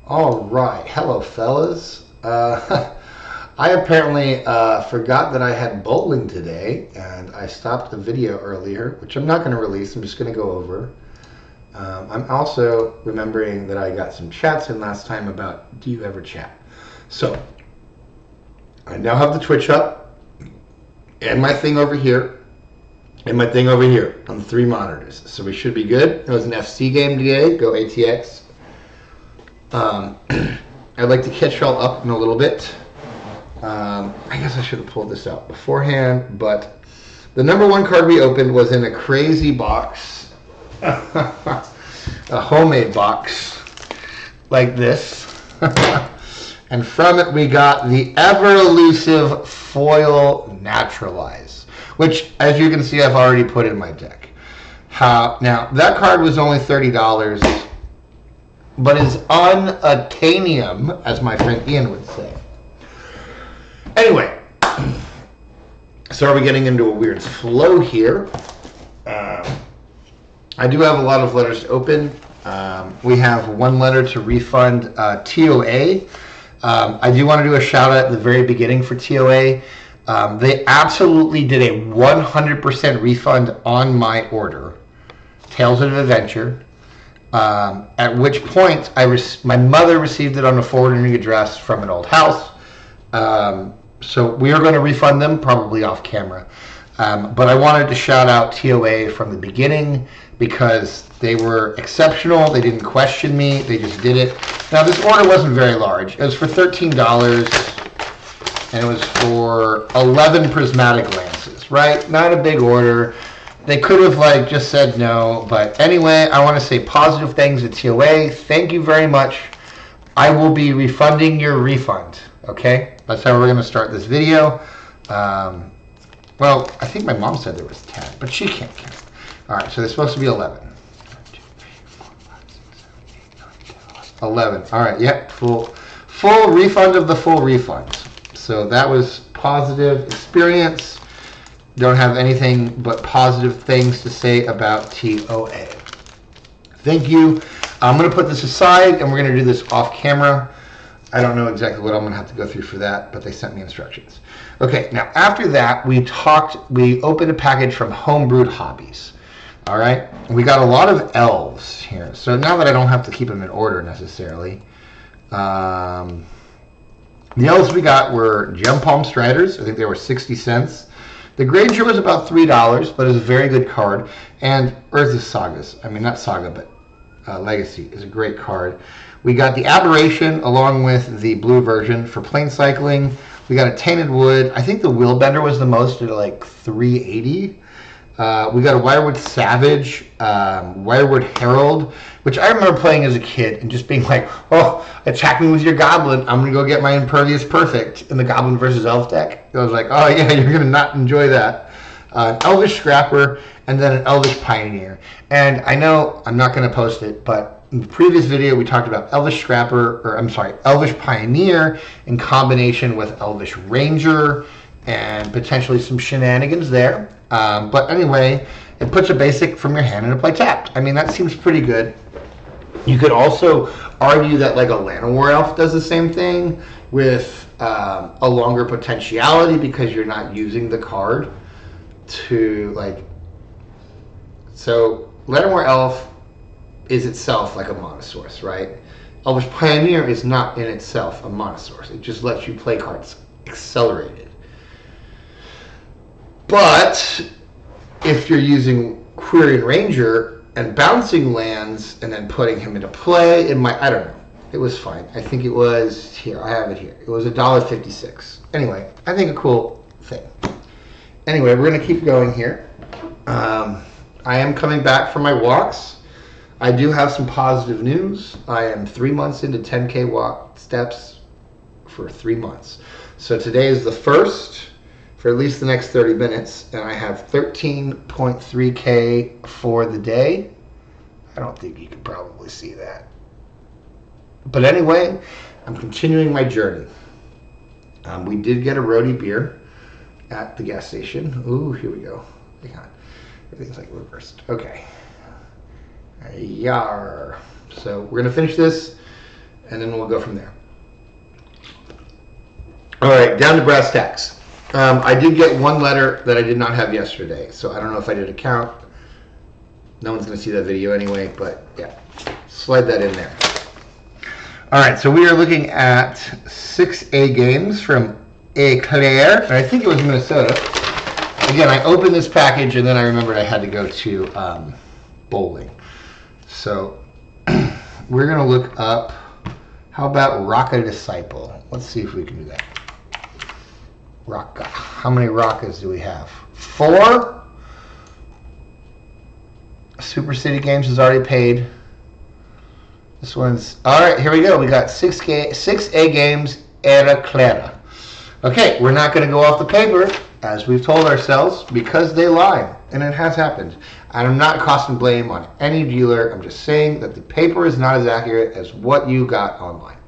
All right, hello, fellas. I apparently forgot that I had bowling today, and I stopped the video earlier, which I'm not going to release. I'm just going to go over. I'm also remembering that I got some chats in last time about do you ever chat. So I now have the Twitch up, and my thing over here, and my thing over here on the 3 monitors. So we should be good. It was an FC game today. Go ATX. I'd like to catch y'all up in a little bit. I guess I should have pulled this out beforehand, but the number 1 card we opened was in a crazy box, a homemade box like this, and from it we got the ever elusive foil naturalize, which, as you can see, I've already put in my deck. Now that card was only $30. But is unattainium, as my friend Ian would say. Anyway, so are we getting into a weird flow here? I do have a lot of letters to open. We have 1 letter to refund TOA. I do want to do a shout out at the very beginning for TOA. They absolutely did a 100% refund on my order, Tales of Adventure. At which point my mother received it on a forwarding address from an old house. So we are going to refund them, probably off camera. But I wanted to shout out TOA from the beginning because they were exceptional. They didn't question me. They just did it. Now, this order wasn't very large. It was for $13, and it was for 11 prismatic lances, right? Not a big order. They could have just said no, but anyway, I want to say positive things to TOA. Thank you very much. I will be refunding your refund. Okay, that's how we're going to start this video. Well, I think my mom said there was 10, but she can't count. All right, so there's supposed to be 11. 11. All right, yep, full refund of the full refunds. So that was positive experience. Don't have anything but positive things to say about TOA. Thank you. I'm going to put this aside, and we're going to do this off camera. I don't know exactly what I'm going to have to go through for that, but they sent me instructions. Okay, now after that, we opened a package from Homebrewed Hobbies. All right, we got a lot of elves here. So now that I don't have to keep them in order necessarily, the elves we got were Gem Palm Striders. I think they were 60 cents. The Granger was about $3, but it was a very good card. And Urza's Sagas, I mean, not Saga, but Legacy is a great card. We got the Aberration along with the blue version for plane cycling. We got a Tainted Wood. I think the Willbender was the most at like $3.80. We got a Wirewood Savage, Wirewood Herald, which I remember playing as a kid and just being like, oh, attack me with your Goblin. I'm going to go get my Impervious Perfect in the Goblin versus Elf deck. I was like, oh yeah, you're going to not enjoy that. An Elvish Scrapper, and then an Elvish Pioneer. And I know I'm not going to post it, but in the previous video we talked about Elvish Pioneer in combination with Elvish Ranger and potentially some shenanigans there. But anyway, it puts a basic from your hand into play tapped. I mean, that seems pretty good. You could also argue that like a Llanowar Elf does the same thing with a longer potentiality because you're not using the card to like. So Llanowar Elf is itself like a monosource, right? Elvish Pioneer is not in itself a monosource. It just lets you play cards accelerated. But if you're using Quirion Ranger and bouncing lands and then putting him into play, it might, I don't know. It was fine. I think it was, here, I have it here. It was $1.56. Anyway, I think a cool thing. Anyway, we're going to keep going here. I am coming back from my walks. I do have some positive news. I am 3 months into 10K walk steps for 3 months. So today is the first for at least the next 30 minutes, and I have 13.3K for the day. I don't think you can probably see that. But anyway, I'm continuing my journey. We did get a roadie beer at the gas station. Ooh, here we go. Hang on. Everything's like reversed. Okay. Yar. So we're going to finish this, and then we'll go from there. All right, down to brass tacks. I did get one letter that I did not have yesterday, so I don't know if I did a count. No one's going to see that video anyway, but yeah, slide that in there. All right, so we are looking at 6A games from Eclair, and I think it was Minnesota. Again, I opened this package, and then I remembered I had to go to bowling. So we're going to look up, how about Rocka Disciple? Let's see if we can do that. Rocka. How many Rockas do we have? 4? Super City Games has already paid. This one's... All right, here we go. We got 6A games, Era Clara. Okay, we're not going to go off the paper, as we've told ourselves, because they lie. And it has happened. I'm not casting blame on any dealer. I'm just saying that the paper is not as accurate as what you got online.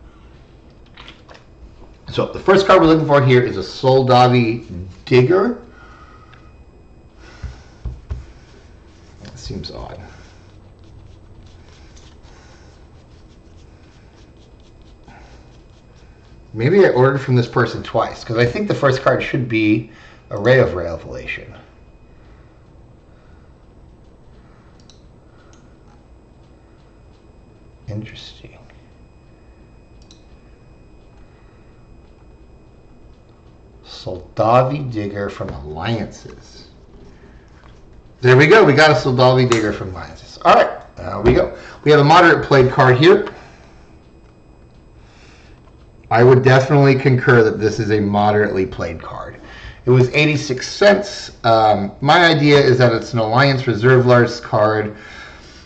So the first card we're looking for here is a Soldavi Digger. That seems odd. Maybe I ordered from this person twice, because I think the first card should be a Ray of Revelation. Interesting. Soldavi Digger from Alliances. There we go. We got a Soldavi Digger from Alliances. All right, there we go. We have a moderate played card here. I would definitely concur that this is a moderately played card. It was 86 cents. My idea is that it's an Alliance Reserve Lars card.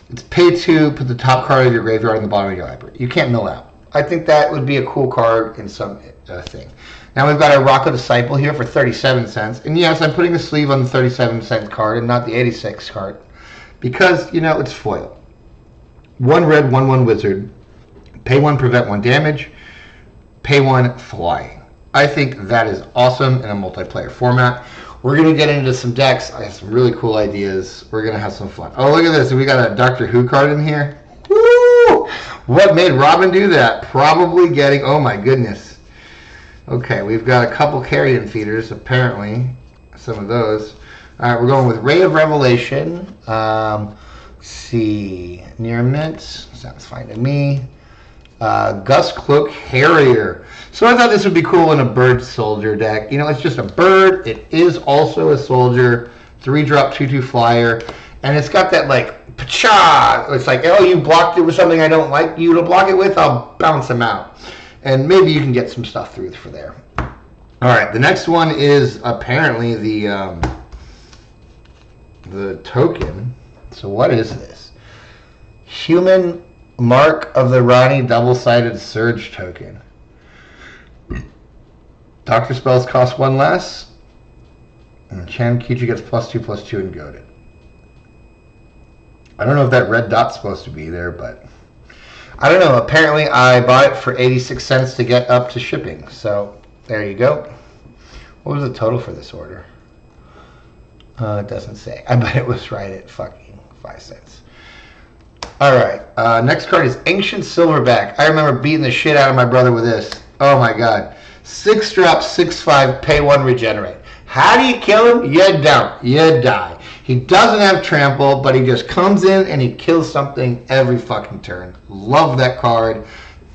It's pay 2, put the top card of your graveyard on the bottom of your library. You can't mill out. I think that would be a cool card in some thing. Now we've got a Rocka Disciple here for 37 cents. And yes, I'm putting the sleeve on the 37-cent card and not the 86 card. Because, you know, it's foil. 1 red, 1/1 wizard. Pay 1, prevent 1 damage. Pay 1, flying. I think that is awesome in a multiplayer format. We're going to get into some decks. I have some really cool ideas. We're going to have some fun. Oh, look at this. We got a Doctor Who card in here. Woo! What made Robin do that? Probably getting... Oh, my goodness. Okay, we've got a couple Carrion Feeders, apparently. Some of those. All right, we're going with Ray of Revelation. Let's see. Near Mint. Sounds fine to me. Gus Cloak Harrier. So I thought this would be cool in a bird soldier deck. You know, it's just a bird. It is also a soldier. 3-drop, 2/2 flyer. And it's got that, like, pacha. It's like, oh, you blocked it with something I don't like you to block it with? I'll bounce them out. And maybe you can get some stuff through for there. All right, the next one is apparently the token. So what is this? Human Mark of the Rani double-sided Surge token. Doctor spells cost 1 less. And Chan Kichi gets +2/+2 and goaded. I don't know if that red dot's supposed to be there, but I don't know. Apparently I bought it for 86 cents to get up to shipping. So there you go. What was the total for this order? It doesn't say. I bet it was right at fucking 5 cents. All right. Next card is Ancient Silverback. I remember beating the shit out of my brother with this. Oh my god. 6-drop, 6/5, pay 1, regenerate. How do you kill him? You don't. You die. He doesn't have trample, but he just comes in and he kills something every fucking turn. Love that card.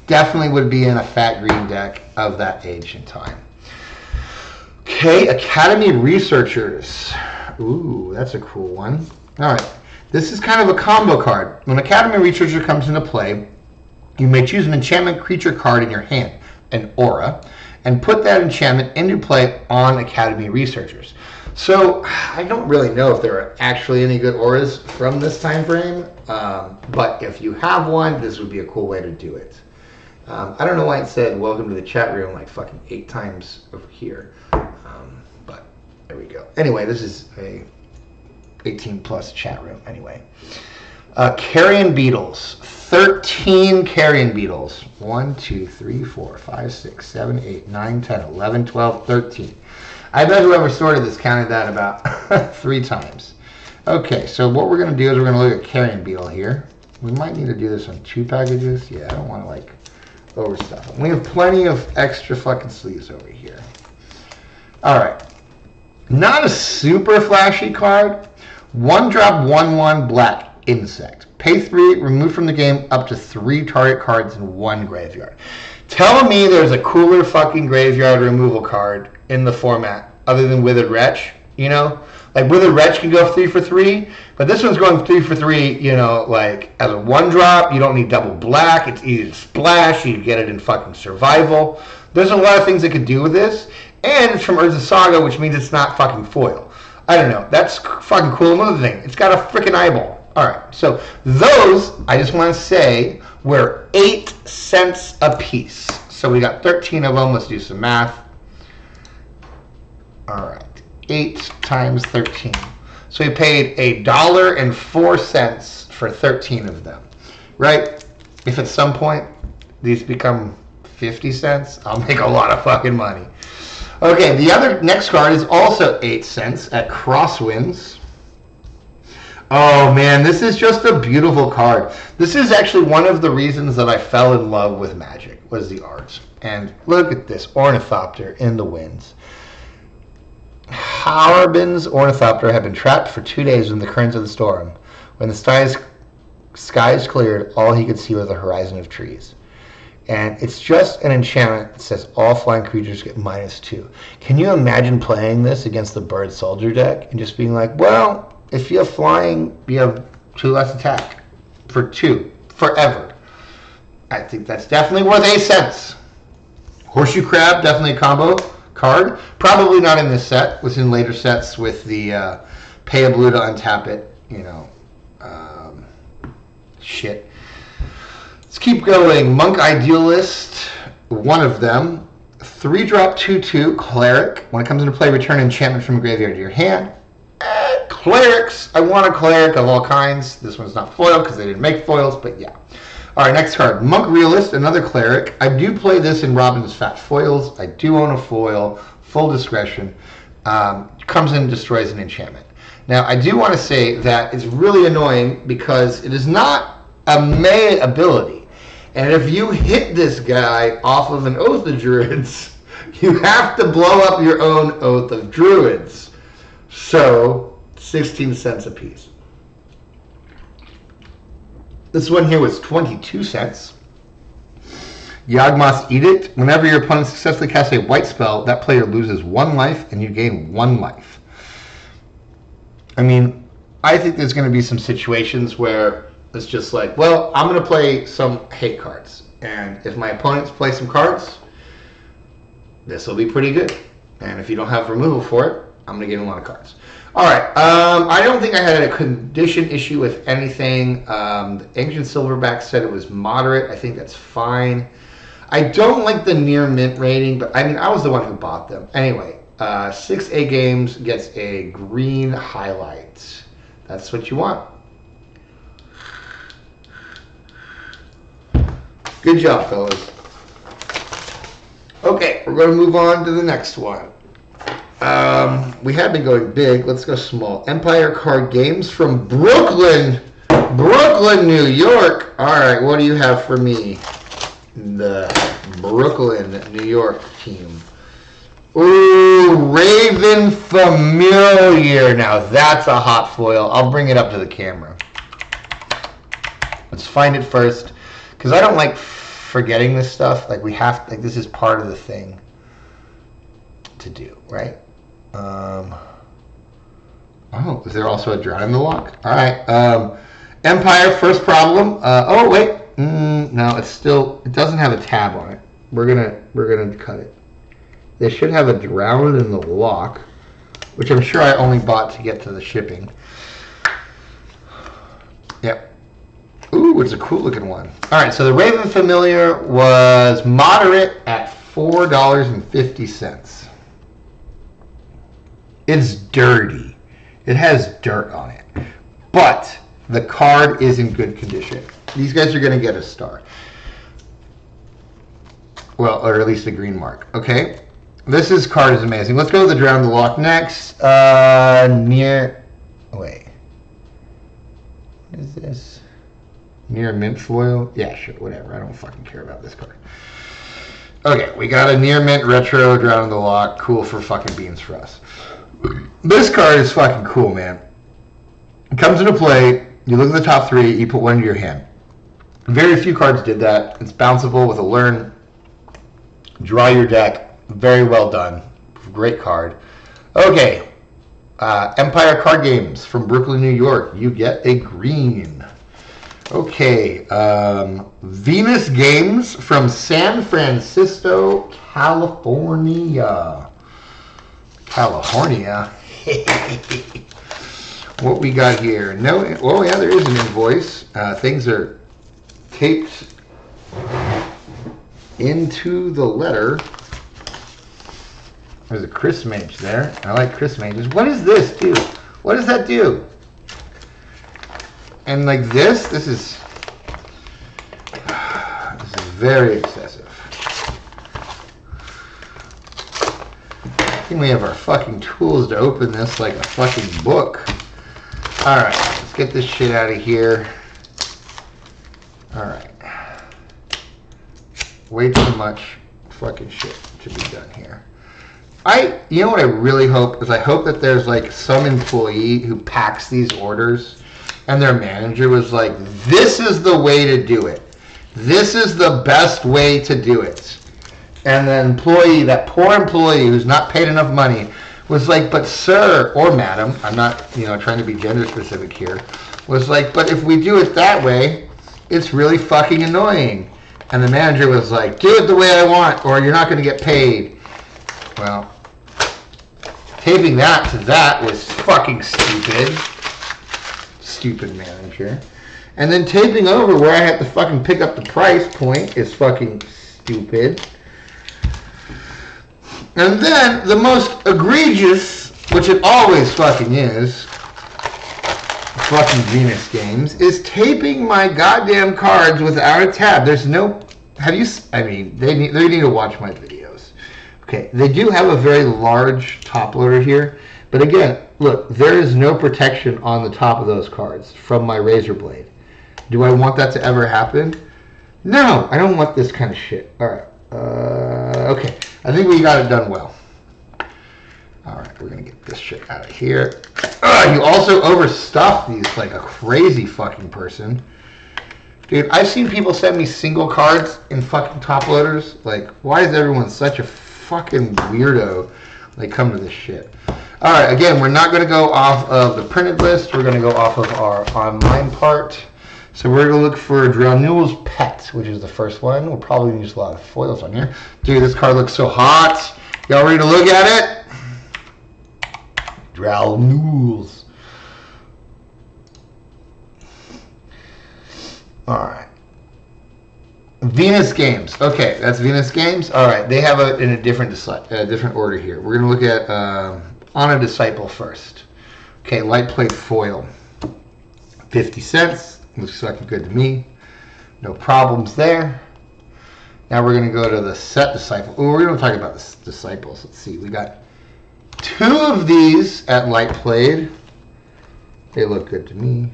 Definitely would be in a fat green deck of that age and time. Okay, Academy Researchers. Ooh, that's a cool one. All right. This is kind of a combo card. When Academy Researcher comes into play, you may choose an enchantment creature card in your hand, an aura, and put that enchantment into play on Academy Researchers. So I don't really know if there are actually any good auras from this time frame, but if you have one, this would be a cool way to do it. I don't know why it said welcome to the chat room like fucking 8 times over here, but there we go. Anyway, this is a 18 plus chat room anyway. Carrion Beetles. 13 Carrion Beetles. 1, 2, 3, 4, 5, 6, 7, 8, 9, 10, 11, 12, 13. I bet whoever sorted this counted that about 3 times. Okay, so what we're going to do is we're going to look at Carrion Beetle here. We might need to do this on 2 packages. Yeah, I don't want to like overstuff them. We have plenty of extra fucking sleeves over here. All right. Not a super flashy card. 1-drop, 1/1 black insect. Pay 3, remove from the game up to 3 target cards in 1 graveyard. Tell me there's a cooler fucking graveyard removal card in the format other than Withered Wretch, you know? Like, Withered Wretch can go 3 for 3, but this one's going 3 for 3, you know, like, as a 1-drop. You don't need double black. It's easy to splash. You get it in fucking survival. There's a lot of things that could do with this. And it's from Urza Saga, which means it's not fucking foil. I don't know. That's fucking cool. Another thing, it's got a freaking eyeball. All right, so those, I just want to say, were 8 cents a piece. So we got 13 of them. Let's do some math. All right, 8 times 13. So we paid $1.04 for 13 of them, right? If at some point these become 50 cents, I'll make a lot of fucking money. Okay, the other next card is also 8 cents at Crosswinds. Oh man, this is just a beautiful card. This is actually one of the reasons that I fell in love with Magic, was the art. And look at this, Ornithopter in the winds. Harbin's Ornithopter had been trapped for 2 days in the currents of the storm. When the skies cleared, all he could see was a horizon of trees. And it's just an enchantment that says all flying creatures get -2. Can you imagine playing this against the Bird Soldier deck and just being like, well, if you have flying, you have 2 less attack for 2 forever. I think that's definitely worth 8 cents. Horseshoe Crab, definitely a combo card. Probably not in this set. Was in later sets with the pay a blue to untap it. You know, shit. Let's keep going. Monk Idealist, one of them. 3-drop 2/2 Cleric. When it comes into play, return enchantment from a graveyard to your hand. Clerics. I want a cleric of all kinds. This one's not foil because they didn't make foils, but yeah. All right, next card. Monk Realist, another cleric. I do play this in Robin's Fat Foils. I do own a foil. Full discretion. Comes in and destroys an enchantment. Now, I do want to say that it's really annoying because it is not a melee ability. And if you hit this guy off of an Oath of Druids, you have to blow up your own Oath of Druids. So, 16 cents a piece. This one here was 22 cents. Yawgmoth's Edict. Whenever your opponent successfully casts a white spell, that player loses 1 life and you gain 1 life. I mean, I think there's going to be some situations where it's just like, well, I'm going to play some hate cards. And if my opponents play some cards, this will be pretty good. And if you don't have removal for it, I'm going to get a lot of cards. All right. I don't think I had a condition issue with anything. The Ancient Silverback said it was moderate. I think that's fine. I don't like the near mint rating, but I mean, I was the one who bought them. Anyway, 6A Games gets a green highlight. That's what you want. Good job, fellas. Okay, we're going to move on to the next one. We have been going big. Let's go small. Empire Card Games from Brooklyn, New York. All right, what do you have for me? The Brooklyn, New York team. Ooh, Raven Familiar. Now that's a hot foil. I'll bring it up to the camera. Let's find it first, because I don't like forgetting this stuff. Like, we have, like, this is part of the thing to do, right? Oh, is there also a Drown in the Lock? All right. Empire, first problem. Oh wait, no, it's still, it doesn't have a tab on it. We're gonna cut it. They should have a Drown in the Lock, which I'm sure I only bought to get to the shipping. Yep. Ooh, it's a cool looking one. All right, so the Raven Familiar was moderate at $4.50. It's dirty. It has dirt on it. But the card is in good condition. These guys are going to get a star. Well, or at least a green mark. Okay. This card is amazing. Let's go to the Drown the Lock next. Wait. What is this? Near mint foil? Yeah, sure, whatever. I don't fucking care about this card. Okay, we got a near mint retro Drown in the Loch. Cool for fucking beans for us. This card is fucking cool, man. It comes into play, you look at the top three, you put one into your hand. Very few cards did that. It's bounceable with a learn. Draw your deck. Very well done. Great card. Okay. Empire Card Games from Brooklyn, New York. You get a green. Okay. Venus Games from San Francisco, California. California. What we got here? No. Oh yeah, there is an invoice. Things are taped into the letter. There's a Chris Mage there. I like Chris Mages. What does this do? What does that do? And like this is very excessive. I think we have our fucking tools to open this like a fucking book. Alright, let's get this shit out of here. Alright. Way too much fucking shit to be done here. You know what I really hope is I hope that there's like some employee who packs these orders and their manager was like, this is the way to do it. This is the best way to do it. And the employee, that poor employee who's not paid enough money, was like, but sir, or madam, I'm not, trying to be gender specific here, was like, but if we do it that way, it's really fucking annoying. And the manager was like, do it the way I want, or you're not going to get paid. Well, taping that to that was fucking stupid. Stupid manager. And then taping over where I have to fucking pick up the price point is fucking stupid. And then the most egregious, which it always fucking is, fucking Venus Games, is taping my goddamn cards without a tab. There's no, they need to watch my videos. Okay, they do have a very large top loader here, but again, look, there is no protection on the top of those cards from my razor blade. Do I want that to ever happen? No, I don't want this kind of shit. Alright, okay, I think we got it done well. Alright, we're gonna get this shit out of here. You also overstuffed these like a crazy fucking person. Dude, I've seen people send me single cards in fucking top loaders. Like, why is everyone such a fucking weirdo? Like, come to this shit. Alright, again, we're not gonna go off of the printed list. We're gonna go off of our online part. So we're gonna look for Draenul's Pet, which is the first one. We'll probably use a lot of foils on here. Dude, this card looks so hot. Y'all ready to look at it? Draenul's. Alright. Venus Games. Okay, that's Venus Games. Alright, they have it in a different order here. We're going to look at Honor Disciple first. Okay, light plate foil. 50 cents. Looks fucking good to me. No problems there. Now we're going to go to the set Disciple. Oh, we're going to talk about the Disciples. Let's see. We got 2 of these at light plate. They look good to me.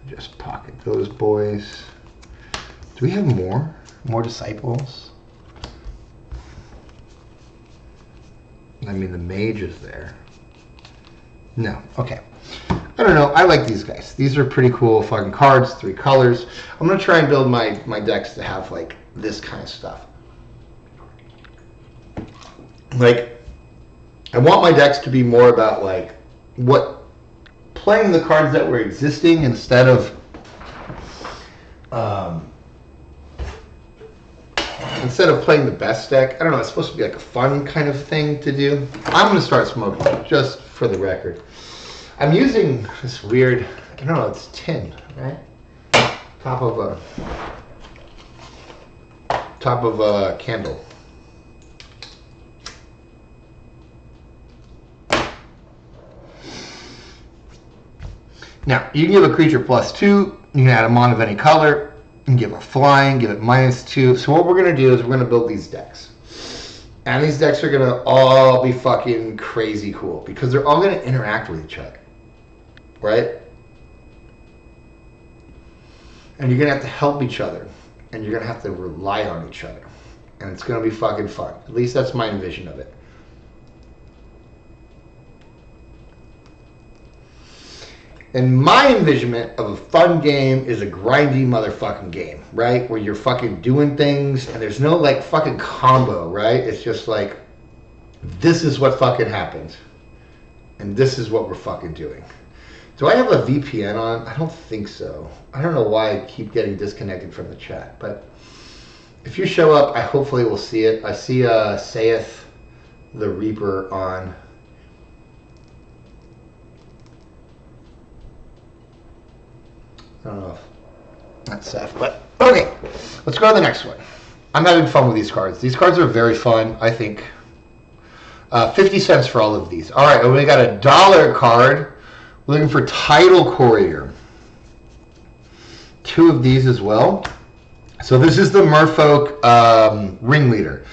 Just pocket those boys. Do we have more? More Disciples? I mean, the mage is there. No. Okay. I don't know. I like these guys. These are pretty cool fucking cards. 3 colors. I'm going to try and build my decks to have, like, this kind of stuff. Like, I want my decks to be more about, like, playing the cards that were existing instead of playing the best deck. I don't know, it's supposed to be like a fun kind of thing to do. I'm going to start smoking, just for the record. I'm using this weird, I don't know, it's tin, right? Top of a candle. Now, you can give a creature +2. You can add a mon of any color. You can give a flying, give it -2. So what we're going to do is we're going to build these decks. And these decks are going to all be fucking crazy cool because they're all going to interact with each other. Right? And you're going to have to help each other. And you're going to have to rely on each other. And it's going to be fucking fun. At least that's my envision of it. And my envisionment of a fun game is a grindy motherfucking game, right? Where you're fucking doing things and there's no like fucking combo, right? It's just like, this is what fucking happens. And this is what we're fucking doing. Do I have a VPN on? I don't think so. I don't know why I keep getting disconnected from the chat, but if you show up, I hopefully will see it. I see Saith the Reaper on. I don't know if that's Seth, but okay. Let's go to the next one. I'm having fun with these cards. These cards are very fun, I think. 50 cents for all of these. All right, we got a $1 card. We're looking for Tidal Courier. 2 of these as well. So this is the Merfolk Ringleader.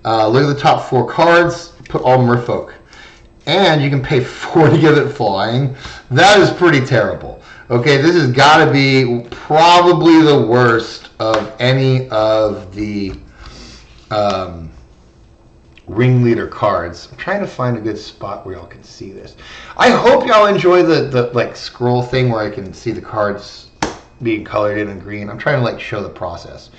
Look at the top 4 cards. Put all Merfolk. And you can pay 4 to get it flying. That is pretty terrible. Okay, this has got to be probably the worst of any of the Ringleader cards. I'm trying to find a good spot where y'all can see this. I hope y'all enjoy the like scroll thing where I can see the cards being colored in green. I'm trying to like show the process.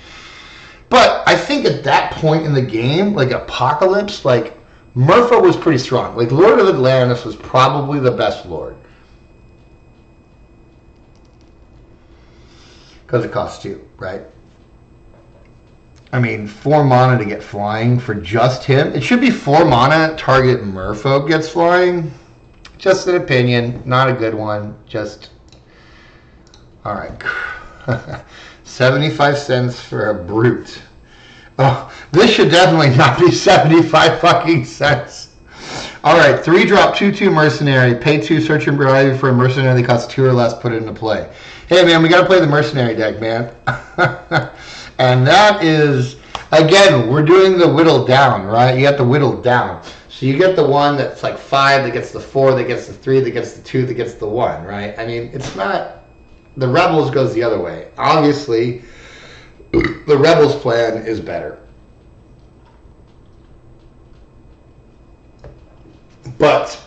But I think at that point in the game, like Apocalypse, like Merfolk was pretty strong. Like Lord of Atlantis was probably the best Lord. Because it costs 2, right? I mean, 4 mana to get flying for just him. It should be 4 mana, target Merfolk gets flying. Just an opinion, not a good one. Just, all right. 75 cents for a brute. Oh, this should definitely not be 75 fucking cents. All right, 3-drop, 2/2 mercenary. Pay 2, search and value for a mercenary that costs 2 or less, put it into play. Hey, man, we got to play the mercenary deck, man. And that is, again, we're doing the whittle down, right? You got the whittle down. So you get the one that's like 5, that gets the 4, that gets the 3, that gets the 2, that gets the 1, right? I mean, it's not, the Rebels goes the other way. Obviously, the Rebels plan is better. But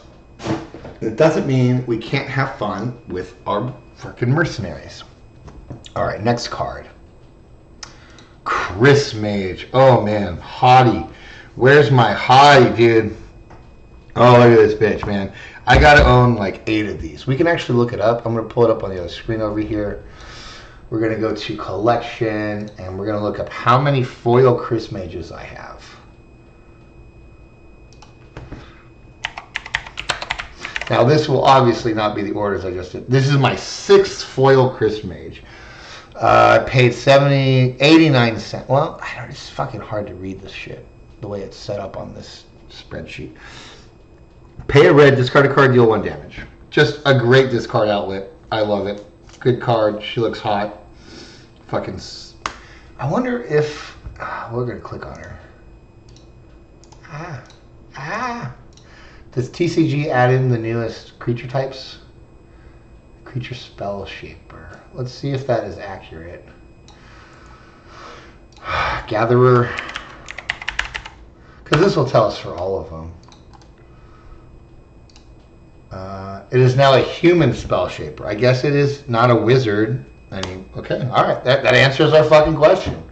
it doesn't mean we can't have fun with our freaking mercenaries. All right, next card. Chris Mage. Oh, man. Hottie. Where's my hottie, dude? Oh, look at this bitch, man. I got to own like 8 of these. We can actually look it up. I'm going to pull it up on the other screen over here. We're going to go to collection, and we're going to look up how many foil Chris Mages I have. Now, this will obviously not be the orders I just did. This is my 6th foil Chris Mage. I paid 89 cents. Well, I don't, it's fucking hard to read this shit, the way it's set up on this spreadsheet. Pay a red, discard a card, deal 1 damage. Just a great discard outlet. I love it. Good card. She looks hot. Fucking. I wonder if. We're going to click on her. Does TCG add in the newest creature types? Creature Spell Shaper. Let's see if that is accurate. Gatherer. Because this will tell us for all of them. It is now a human Spell Shaper. I guess it is not a wizard. I mean, okay, all right. That answers our fucking question.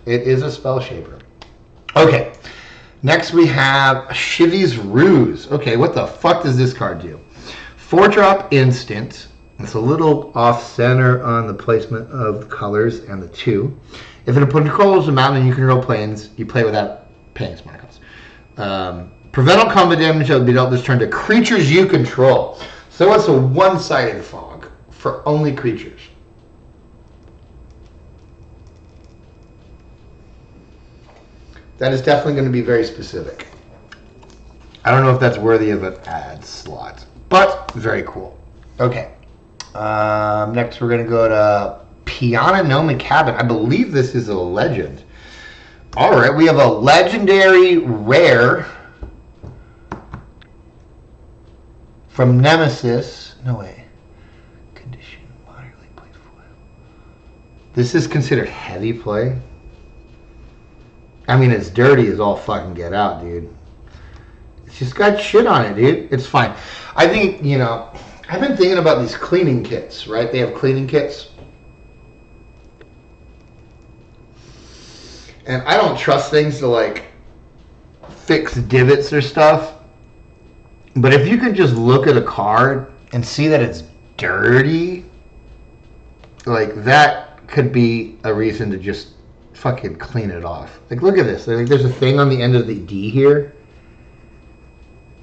It is a Spell Shaper. Okay. Next we have Shivi's Ruse. Okay, what the fuck does this card do? 4-drop instant. It's a little off-center on the placement of the colors and the 2. If an opponent controls a mountain and you control planes, you play without paying smart costs. Prevent all combat damage that will be dealt this turn to creatures you control. So it's a one-sided fog for only creatures. That is definitely going to be very specific. I don't know if that's worthy of an ad slot, but very cool. Okay. Next, we're going to go to Piana Noma Cabin. I believe this is a legend. All right, we have a legendary rare from Nemesis. No way. Condition, moderately played foil. This is considered heavy play. I mean, it's dirty as all fucking get out, dude. It's just got shit on it, dude. It's fine. I think, you know, I've been thinking about these cleaning kits, right? They have cleaning kits. And I don't trust things to, like, fix divots or stuff. But if you could just look at a card and see that it's dirty, like, that could be a reason to just fucking clean it off. Like, look at this. Like, there's a thing on the end of the D here.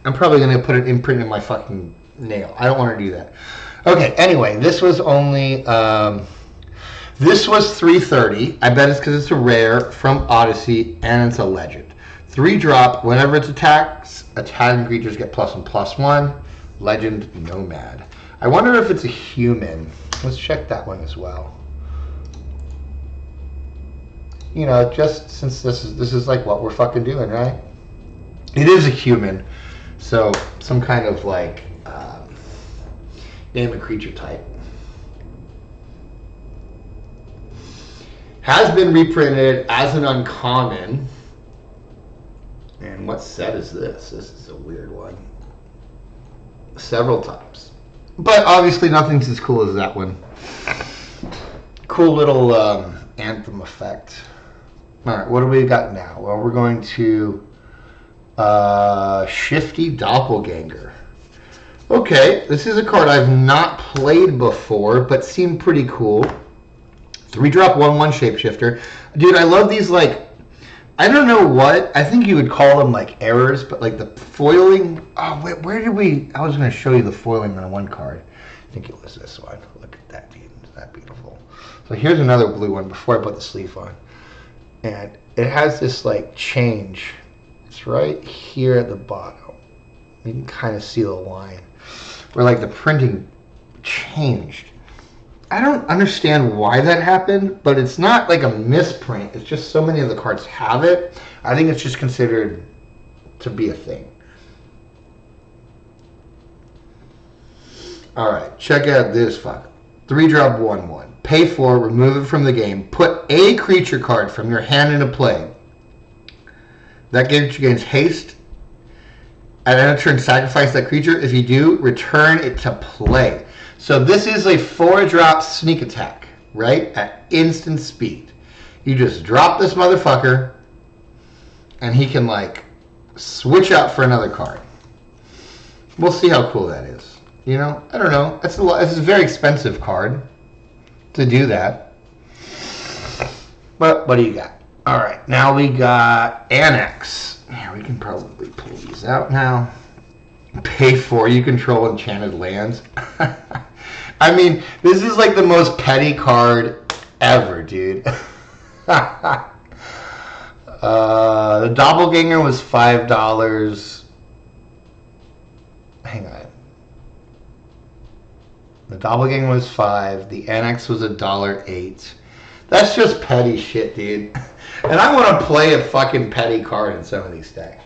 I'm probably going to put an imprint in my fucking nail. I don't want to do that. Okay, anyway, this was only... this was 330. I bet it's because it's a rare from Odyssey, and it's a legend. 3-drop. Whenever it's attacks, attacking creatures get +1/+1. Legend Nomad. I wonder if it's a human. Let's check that one as well. You know, just since this is like what we're fucking doing, right? It is a human, so some kind of like name a creature type. Has been reprinted as an uncommon. And what set is this? This is a weird one. Several times. But obviously nothing's as cool as that one. Cool little anthem effect. Alright, what do we got now? Well, we're going to Shifty Doppelganger. Okay, this is a card I've not played before, but seemed pretty cool. 3-drop 1/1 shapeshifter. Dude, I love these, like, I don't know what, I think you would call them like errors, but like the foiling. Oh, wait, where did we, I was going to show you the foiling on one card. I think it was this one. Look at that, dude. Isn't that beautiful? So here's another blue one before I put the sleeve on. And it has this like change. It's right here at the bottom. You can kind of see the line where like the printing changed. I don't understand why that happened, but it's not like a misprint. It's just so many of the cards have it. I think it's just considered to be a thing. Alright, check out this fuck. 3-drop 1/1. Pay 4, remove it from the game. Put a creature card from your hand into play. That creature gains haste. At end of turn, sacrifice that creature. If you do, return it to play. So this is a 4-drop sneak attack, right? At instant speed. You just drop this motherfucker, and he can, like, switch out for another card. We'll see how cool that is. You know, I don't know. It's a very expensive card to do that. But what do you got? All right, now we got Annex. Yeah, we can probably pull these out now. Pay 4, you control enchanted lands. I mean, this is like the most petty card ever, dude. The Doppelganger was $5. Hang on. The Doppelganger was $5. The Annex was $1.08. That's just petty shit, dude. And I want to play a fucking petty card in some of these decks.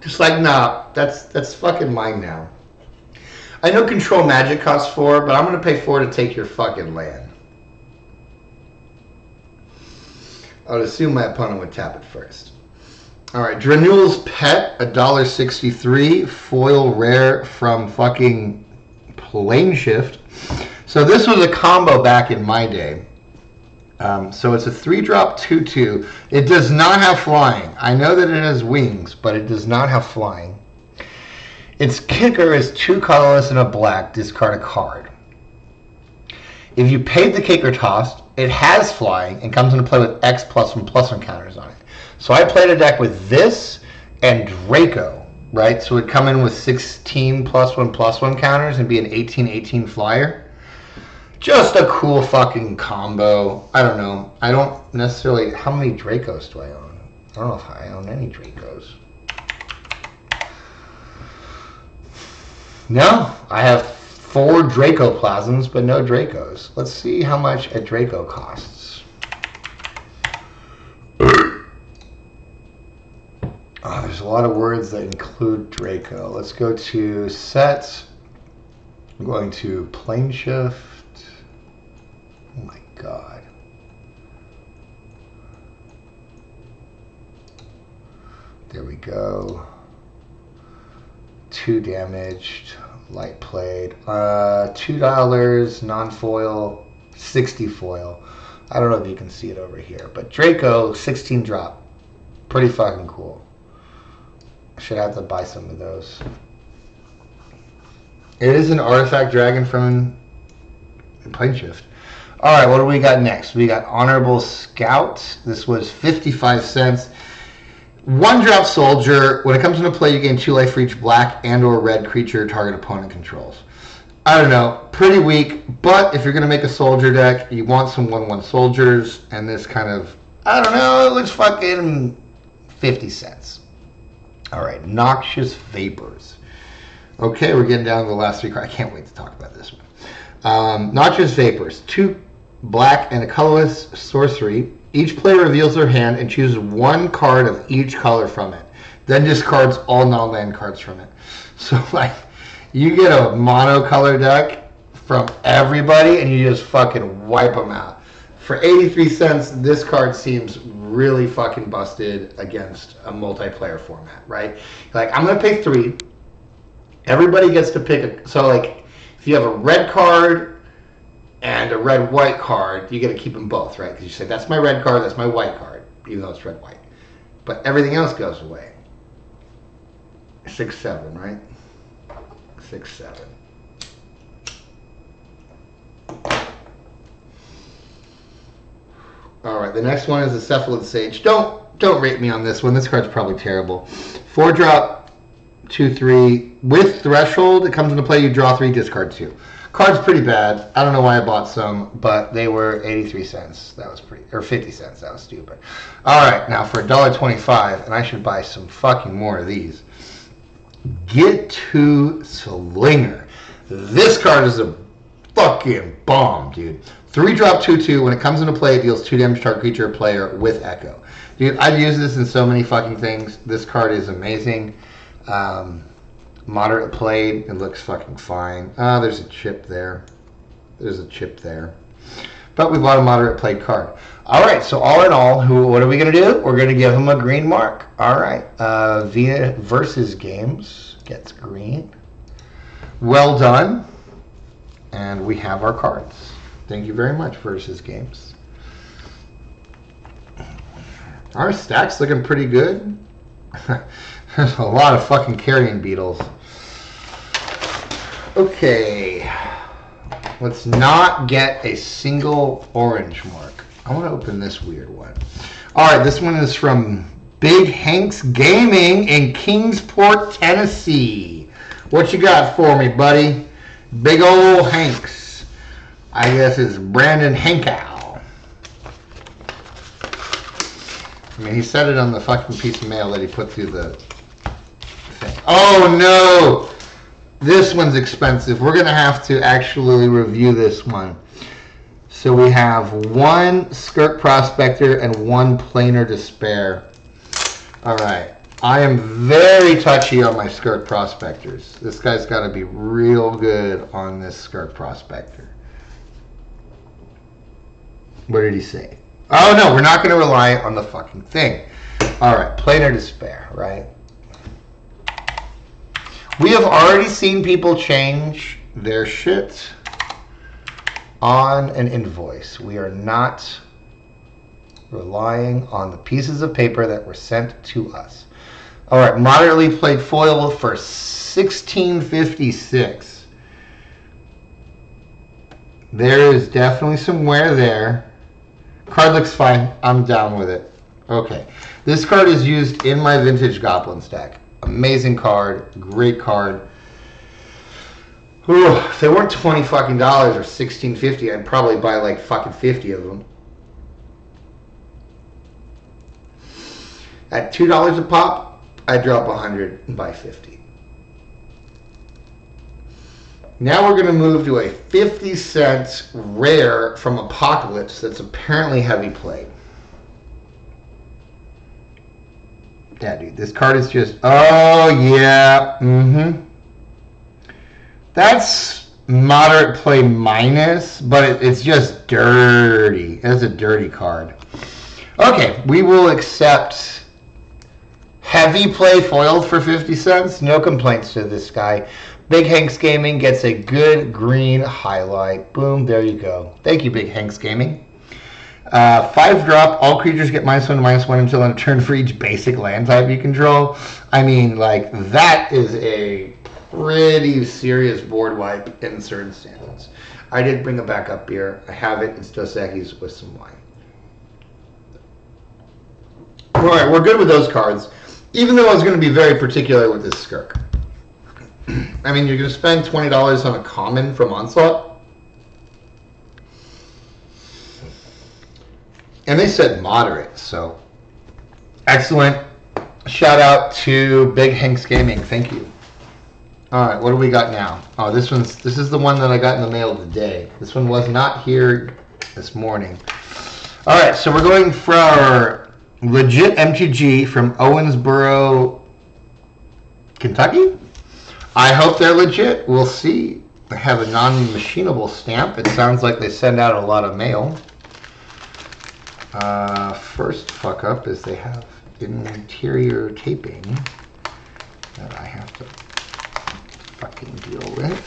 Just like, nah, that's fucking mine now. I know Control Magic costs 4, but I'm going to pay 4 to take your fucking land. I would assume my opponent would tap it first. Alright, Drenul's Pet, $1.63. Foil rare from fucking Planeshift. So this was a combo back in my day. So it's a 3-drop 2/2. It does not have flying. I know that it has wings, but it does not have flying. Its kicker is 2 colorless and a black. Discard a card. If you paid the kicker toss, it has flying and comes into play with X +1/+1 counters on it. So I played a deck with this and Draco, right? So it would come in with 16 +1/+1 counters and be an 18/18 flyer. Just a cool fucking combo. I don't know. I don't necessarily... How many Dracos do I own? I don't know if I own any Dracos. No, I have 4 Dracoplasms, but no Dracos. Let's see how much a Draco costs. Oh, there's a lot of words that include Draco. Let's go to set. I'm going to Planeshift. God. There we go. 2 damaged. Light played. $2 non-foil. 60 foil. I don't know if you can see it over here, but Draco 16 drop. Pretty fucking cool. Should have to buy some of those. It is an artifact dragon from Plane Shift. All right, what do we got next? We got Honorable Scout. This was 55 cents. 1 drop soldier. When it comes into play, you gain 2 life for each black and or red creature target opponent controls. I don't know, pretty weak, but if you're going to make a soldier deck, you want some 1/1 soldiers, and this kind of, I don't know, it looks fucking 50 cents. All right, Noxious Vapors. Okay, we're getting down to the last 3 cards. I can't wait to talk about this one. Noxious Vapors. 2 black and a colorless sorcery. Each player reveals their hand and chooses 1 card of each color from it. Then discards all non-land cards from it. So, like, you get a monocolor deck from everybody and you just fucking wipe them out. For 83 cents, this card seems really fucking busted against a multiplayer format, right? Like, I'm going to pick 3. Everybody gets to pick so, like, if you have a red card and a red-white card, you get to keep them both, right? Because you say, that's my red card, that's my white card, even though it's red-white. But everything else goes away. 6-7, right? 6-7. All right, the next one is the Cephalid Sage. Don't rate me on this one. This card's probably terrible. 4 drop, 2/3 with threshold. It comes into play. You draw 3, discard 2. Card's pretty bad. I don't know why I bought some, but they were 83 cents. That was pretty, or 50 cents. That was stupid. All right, now for $1.25, and I should buy some fucking more of these. Get to Slinger. This card is a fucking bomb, dude. 3 drop 2/2. When it comes into play, it deals 2 damage to target creature or player with Echo. Dude, I've used this in so many fucking things. This card is amazing. Moderate played. It looks fucking fine. There's a chip there. There's a chip there. But we bought a moderate played card. All right, so all in all, what are we going to do? We're going to give him a green mark. All right. Via Versus Games gets green. Well done. And we have our cards. Thank you very much, Versus Games. Our stack's looking pretty good. There's a lot of fucking carrion beetles. Okay. Let's not get a single orange mark. I want to open this weird one. All right, this one is from Big Hanks Gaming in Kingsport, Tennessee. What you got for me, buddy? Big ol' Hanks. I guess it's Brandon Hankow. I mean, he said it on the fucking piece of mail that he put through the thing. Oh, no! This one's expensive. We're going to have to actually review this one. So we have 1 Skirk Prospector and 1 Planar Despair. All right. I am very touchy on my Skirk Prospectors. This guy's got to be real good on this Skirk Prospector. What did he say? Oh, no, we're not going to rely on the fucking thing. All right, Planar Despair, right? We have already seen people change their shit on an invoice. We are not relying on the pieces of paper that were sent to us. All right, moderately played foil for 1656. There is definitely some wear there. Card looks fine. I'm down with it. Okay. This card is used in my Vintage Goblins deck. Amazing card. Great card. Ooh, if they weren't $20 fucking or $16.50, I'd probably buy like fucking 50 of them. At $2 a pop, I'd drop 100 and buy 50. Now we're going to move to a 50 cent rare from Apocalypse that's apparently heavy played. Yeah, dude, this card is just, oh yeah, That's moderate play minus, but it's just dirty. It's a dirty card. Okay, we will accept heavy play foiled for 50 cents. No complaints to this guy. Big Hanks Gaming gets a good green highlight. Boom, there you go. Thank you, Big Hanks Gaming. 5 drop, all creatures get -1 to -1 until end of turn for each basic land type you control. I mean, like, that is a pretty serious board wipe in certain standings. I did bring a backup beer. I have it. It's Dos Equis with some wine. All right, we're good with those cards. Even though I was going to be very particular with this Skirk. I mean, you're going to spend $20 on a common from Onslaught. And they said moderate, so excellent. Shout out to Big Hanks Gaming. Thank you. All right, what do we got now? Oh, this is the one that I got in the mail today. This one was not here this morning. All right, so we're going for legit MTG from Owensboro, Kentucky. I hope they're legit. We'll see. They have a non-machinable stamp. It sounds like they send out a lot of mail. First fuck up is they have interior taping that I have to fucking deal with.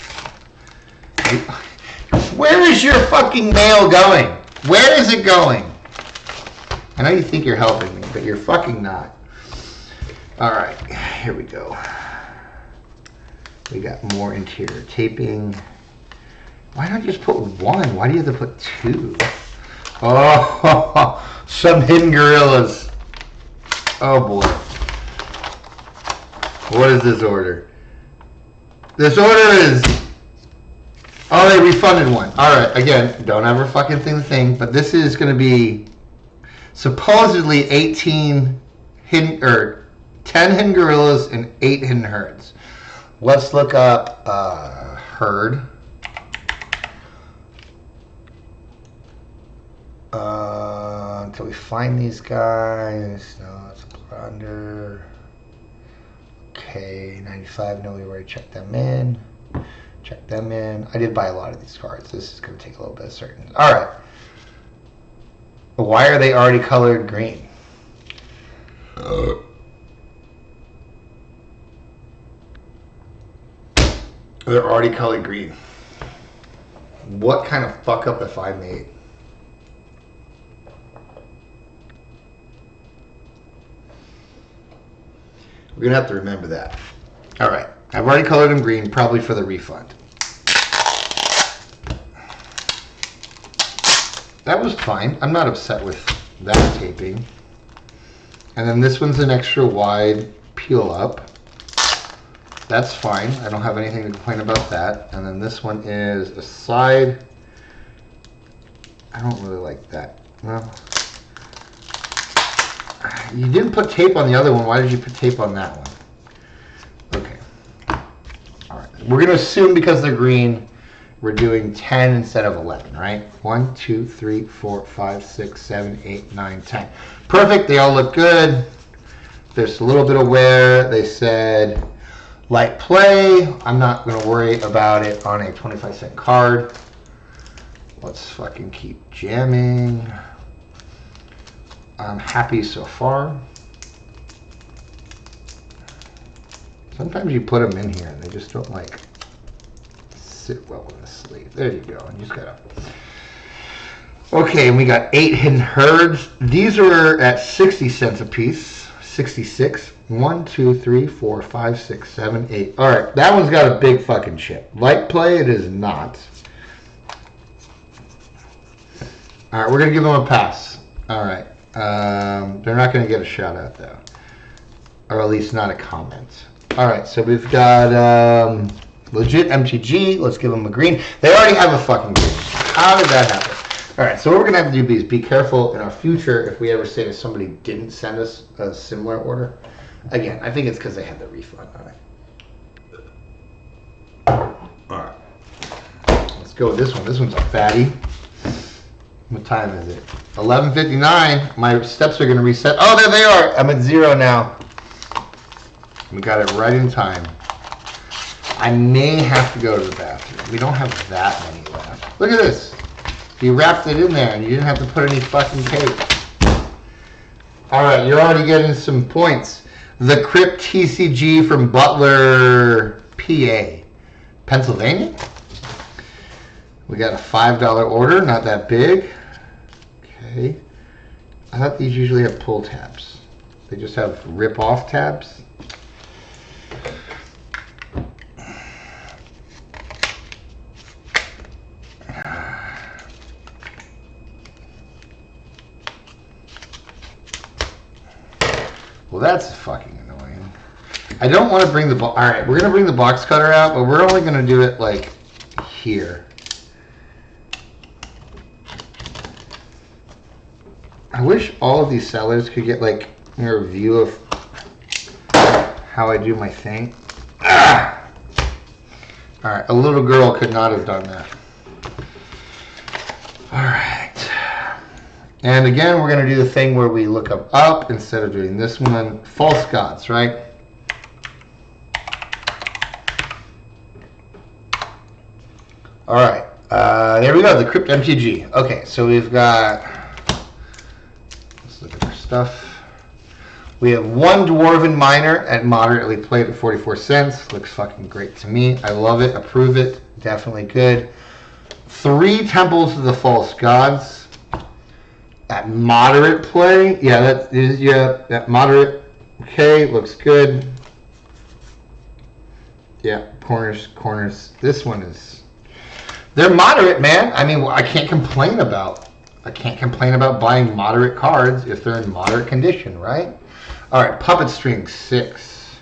Where is your fucking mail going? Where is it going? I know you think you're helping me, but you're fucking not. Alright, here we go. We got more interior taping. Why not just put 1? Why do you have to put 2? Oh, some hidden gorillas. Oh boy. What is this order? This order is... Oh, they refunded 1. Alright, again, don't ever fucking think the thing, but this is going to be supposedly 18 hidden, or 10 hidden gorillas and 8 hidden herds. Let's look up herd. Until we find these guys. No, it's under. Okay, 95. No, we already checked them in. Check them in. I did buy a lot of these cards. This is going to take a little bit of certainty. All right. Why are they already colored green? They're already colored green. What kind of fuck up if I made? We're going to have to remember that. All right. I've already colored them green, probably for the refund. That was fine. I'm not upset with that taping. And then this one's an extra wide peel up. That's fine. I don't have anything to complain about that. And then this one is a side. I don't really like that. Well, you didn't put tape on the other one. Why did you put tape on that one? Okay. All right. We're going to assume because they're green, we're doing 10 instead of 11, right? 1, 2, 3, 4, 5, 6, 7, 8, 9, 10. Perfect. They all look good. There's a little bit of wear. They said light play. I'm not going to worry about it on a 25-cent card. Let's fucking keep jamming. I'm happy so far. Sometimes you put them in here and they just don't like sit well in the sleeve. There you go. And you just gotta. Okay, and we got 8 hidden herds. These are at 60 cents a piece. 66. 1, 2, 3, 4, 5, 6, 7, 8. All right, that one's got a big fucking chip. Light play, it is not. All right, we're gonna give them a pass. All right. They're not going to get a shout out though, or at least not a comment. All right, so we've got legit MTG. Let's give them a green. They already have a fucking green. How did that happen? All right, so what we're going to have to do is be careful in our future if we ever say that somebody didn't send us a similar order. Again, I think it's because they had the refund on it. All right, let's go with this one. This one's a fatty. What time is it? 11:59. My steps are going to reset. Oh, there they are. I'm at 0 now. We got it right in time. I may have to go to the bathroom. We don't have that many left. Look at this. You wrapped it in there and you didn't have to put any fucking tape. All right, you're already getting some points. The Crypt TCG from Butler, PA, Pennsylvania. We got a $5 order, not that big. Okay. I thought these usually have pull tabs. They just have rip-off tabs. Well, that's fucking annoying. I don't want to bring the box. All right, we're going to bring the box cutter out, but we're only going to do it like here. I wish all of these sellers could get like a view of how I do my thing. Ah! All right, a little girl could not have done that. All right. And again, we're going to do the thing where we look up instead of doing this one. False gods, right? All right. There we go, the Crypt MTG. Okay, so we've got... Let's look at our stuff. We have one Dwarven Miner at moderately played at 44 cents. Looks fucking great to me. I love it. Approve it. Definitely good. 3 Temples of the False Gods. At moderate play, yeah, that is, yeah, that moderate, okay, looks good. Yeah, corners. This one is, they're moderate, man. I mean, I can't complain about buying moderate cards if they're in moderate condition, right? All right, Puppet String 6,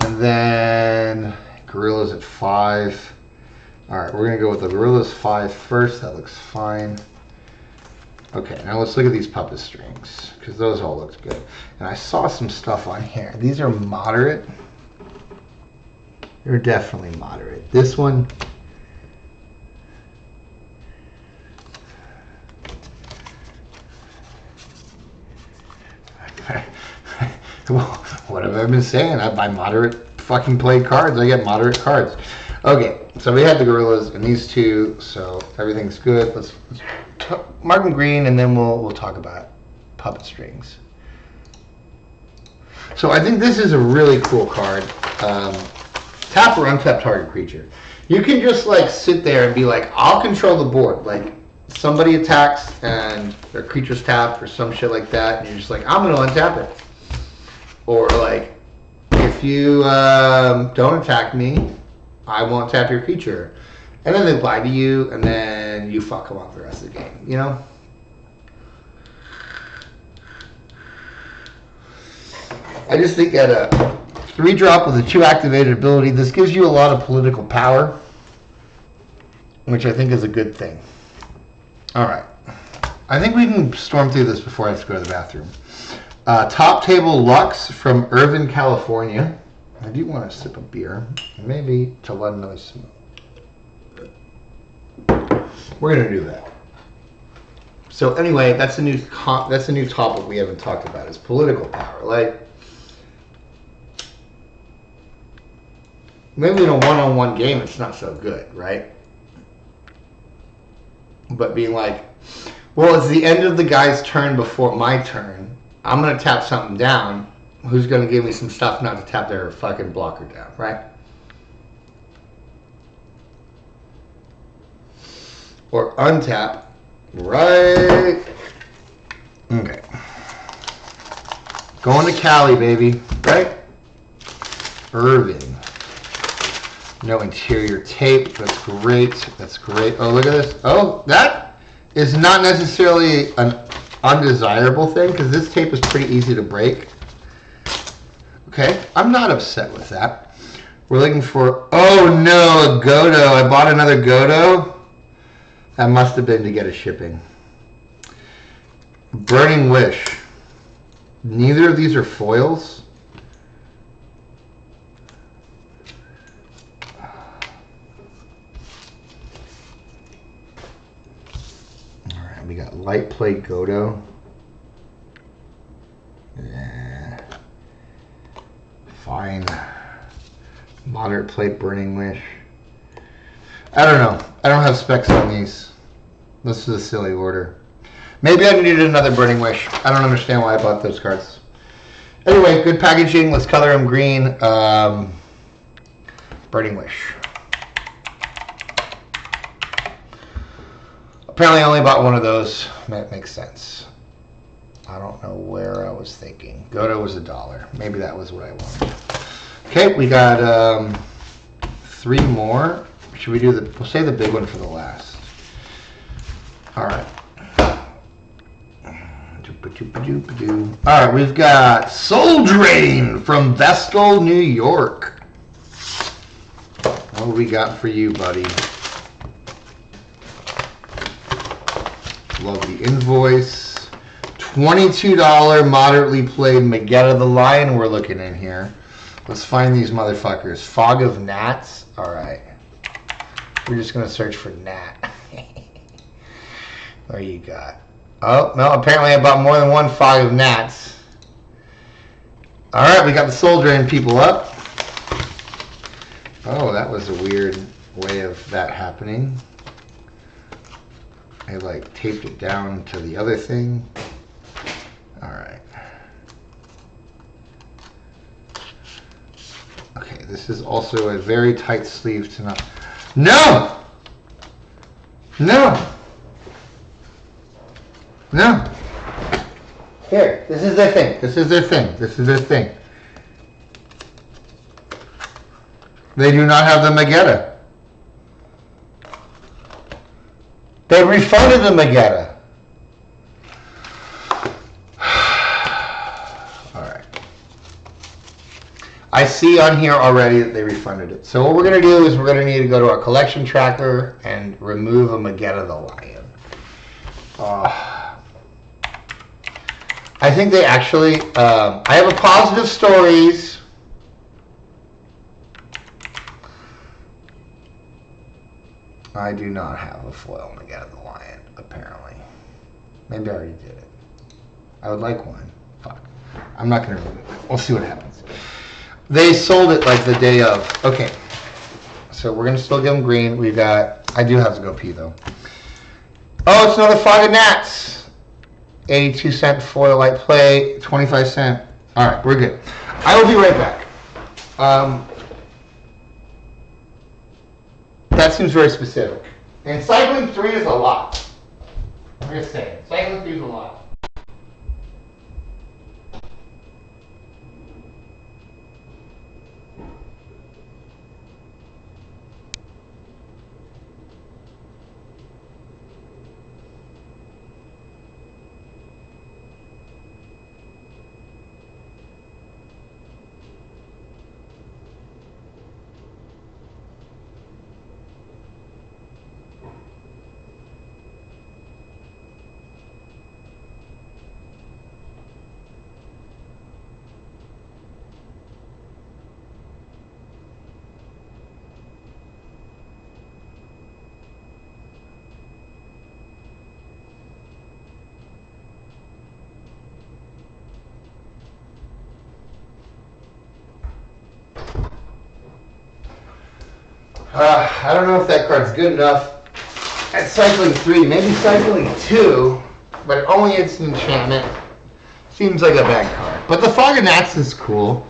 and then Gorillas at 5. All right, we're gonna go with the Gorillas 5 first. That looks fine. Okay, now let's look at these puppet strings, because those all looked good. And I saw some stuff on here. These are moderate. They're definitely moderate. This one, what have I been saying? I buy moderate fucking played cards. I get moderate cards. Okay, so we had the Gorillas and these two, so everything's good. Let's mark them green, and then we'll talk about puppet strings. So I think this is a really cool card. Tap or untap target creature. You can just like sit there and be like, I'll control the board. Like somebody attacks and their creature's tapped or some shit like that, and you're just like, I'm gonna untap it. Or like, if you don't attack me, I won't tap your creature. And then they lie to you, and then you fuck them up the rest of the game, you know? I just think at a 3-drop with a 2-activated ability, this gives you a lot of political power, which I think is a good thing. All right. I think we can storm through this before I have to go to the bathroom. Top Table Lux from Irvine, California. I do want to sip a beer, maybe to let another smoke. We're gonna do that. So anyway, that's a new topic we haven't talked about is political power. Like maybe in a one-on-one game, it's not so good, right? But being like, well, it's the end of the guy's turn before my turn. I'm gonna tap something down. Who's gonna give me some stuff not to tap their fucking blocker down, right? Or untap, right? Okay. Going to Cali, baby, right? Irvine. No interior tape. That's great. That's great. Oh, look at this. Oh, that is not necessarily an undesirable thing because this tape is pretty easy to break. Okay, I'm not upset with that. We're looking for, oh no, a Godo. I bought another Godo. That must have been to get a shipping. Burning Wish. Neither of these are foils. Alright, we got Light Play Godo. Yeah. Fine. Moderate plate Burning Wish. I don't know. I don't have specs on these. This is a silly order. Maybe I needed another Burning Wish. I don't understand why I bought those cards. Anyway, good packaging. Let's color them green. Burning Wish. Apparently I only bought one of those. That makes sense. I don't know where I was thinking. Godo was $1. Maybe that was what I wanted. Okay, we got 3 more. Should we do we'll save the big one for the last. All right. All right, we've got Soul Drain from Vestal, New York. What do we got for you, buddy? Love the invoice. $22 moderately played Magetta the Lion we're looking in here. Let's find these motherfuckers. Fog of Gnats. All right. We're just going to search for Gnat. What you got? Oh, no, apparently I bought more than one Fog of Gnats. All right, we got the Soul Drain people up. Oh, that was a weird way of that happening. I like taped it down to the other thing. All right. Okay, this is also a very tight sleeve to not. No! No! No. Here, this is their thing. This is their thing. This is their thing. They do not have the Magetta. They refunded the Magetta. All right. I see on here already that they refunded it. So what we're going to do is we're going to need to go to our collection tracker and remove a Magetta the Lion. I think they actually, I have a positive stories. I do not have a foil Magetta the Lion, apparently. Maybe I already did it. I would like one. Fuck. I'm not going to remove it. We'll see what happens. They sold it like the day of. Okay. So we're going to still give them green. We've got, I do have to go pee though. Oh, it's another Fog of Gnats. 82-cent foil light play, 25-cent. All right, we're good. I will be right back. That seems very specific. And cycling 3 is a lot. I'm just saying, cycling 3 is a lot. I don't know if that card's good enough at cycling 3, maybe cycling 2, but only it's an enchantment. Seems like a bad card. But the Fog of Gnats is cool.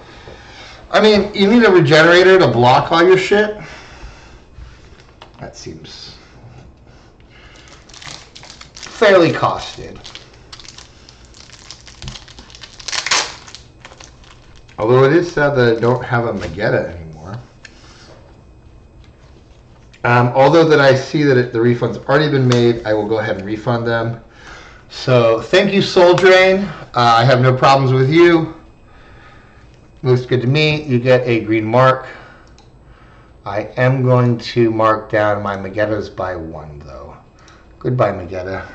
I mean, you need a regenerator to block all your shit. That seems fairly costed. Although it is sad that I don't have a Magetta anymore. Although that I see that the refund's already been made, I will go ahead and refund them. So thank you, Soul Drain. I have no problems with you. Looks good to me. You get a green mark. I am going to mark down my Magettas by 1, though. Goodbye, Magetta.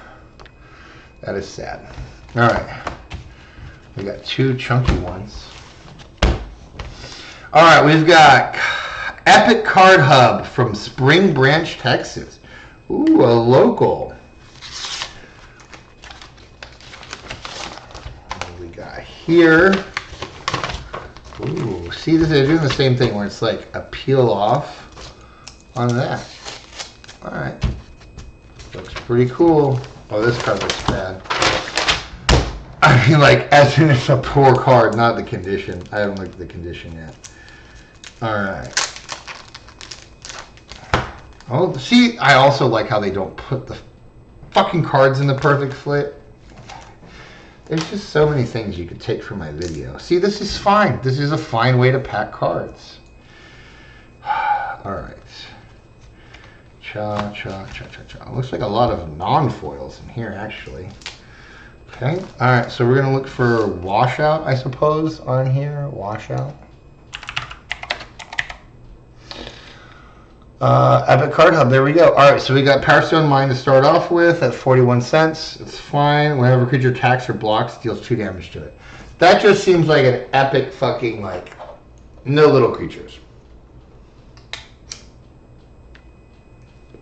That is sad. All right. We got 2 chunky ones. All right, we've got Epic Card Hub from Spring Branch, Texas. Ooh, a local. What do we got here? Ooh, See, they're doing the same thing where it's like a peel off on that. All right. Looks pretty cool. Oh, this card looks bad. I mean, like, as in it's a poor card, not the condition. I haven't looked at the condition yet. All right. Oh, see, I also like how they don't put the fucking cards in the perfect flip. There's just so many things you could take from my video. See, this is fine. This is a fine way to pack cards. All right. Cha, cha, cha, cha, cha. Looks like a lot of non-foils in here, actually. Okay. All right, so we're going to look for washout, I suppose, on here. Washout. Epic Card Hub, there we go. All right, so we got Power Stone Mine to start off with at 41 cents. It's fine. Whenever creature attacks or blocks, deals 2 damage to it. That just seems like an epic fucking, like, no little creatures.